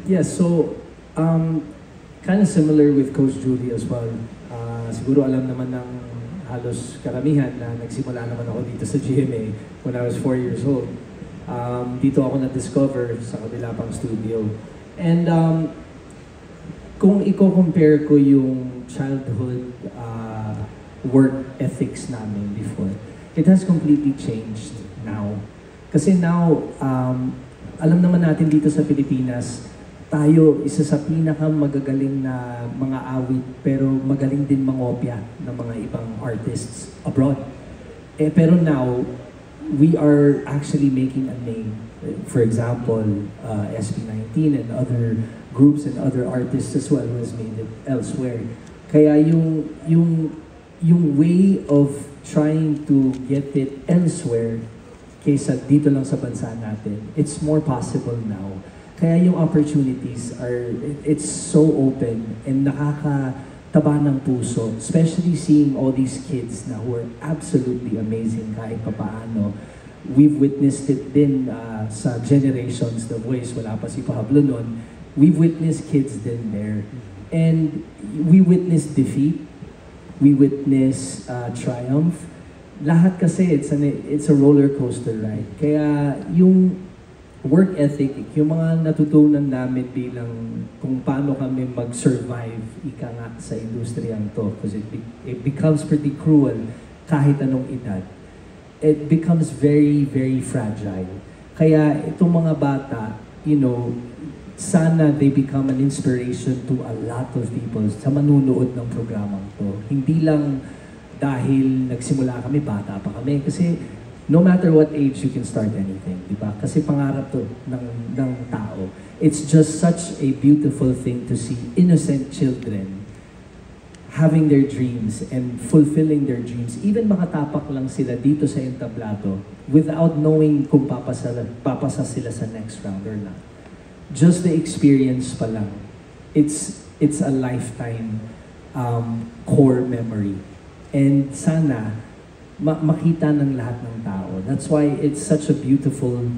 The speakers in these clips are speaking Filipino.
Yes, so kind of similar with Coach Julie as well. Siguro alam naman ng halos karamihan na nagsimula naman ako dito sa GMA when I was 4 years old. Dito ako na-discover sa kabila pang studio. And kung i-compare ko yung childhood work ethics namin before, it has completely changed now. Kasi now, alam naman natin dito sa Pilipinas, tayo isa sa pinakamagagaling na mga awit pero magaling din mangopya ng mga ibang artists abroad. Pero now, we are actually making a name. For example, SB19 and other groups and other artists as well who has made it elsewhere. Kaya yung way of trying to get it elsewhere kaysa dito lang sa bansa natin, it's more possible now. Kaya yung opportunities it's so open and nakakataba ng puso, especially seeing all these kids na who are absolutely amazing kahit papaano. We've witnessed it din sa generations, The Voice, wala pa si Pablo nun. We've witnessed kids din there. And we witnessed defeat, we witness triumph. Lahat kasi it's a roller coaster ride. Kaya yung work ethic, yung mga natutunan namin bilang kung paano kami mag-survive ika nga sa industriyang to, because it becomes pretty cruel kahit anong edad. It becomes very, very fragile. Kaya itong mga bata, sana they become an inspiration to a lot of people sa manunood ng programang to. Hindi lang dahil nagsimula kami, bata pa kami. Kasi no matter what age, you can start anything, di ba? Kasi pangarap to ng tao. It's just such a beautiful thing to see innocent children having their dreams and fulfilling their dreams. Even makatapak lang sila dito sa entablado without knowing kung papasa sila sa next round or not. Just the experience pa lang, it's a lifetime core memory. And sana makita ng lahat ng tao. That's why it's such a beautiful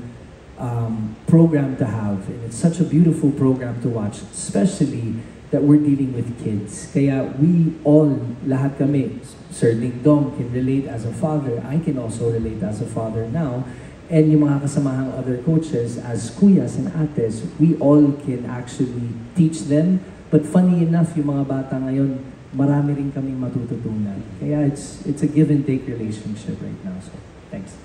program to have. And it's such a beautiful program to watch, especially that we're dealing with kids. Kaya we all, lahat kami, Sir Ding Dong can relate as a father. I can also relate as a father now. And yung mga kasamahang other coaches as kuyas and ates, we all can actually teach them. But funny enough, yung mga bata ngayon, marami rin kaming matututunan. Kaya it's a give and take relationship right now. So, thanks.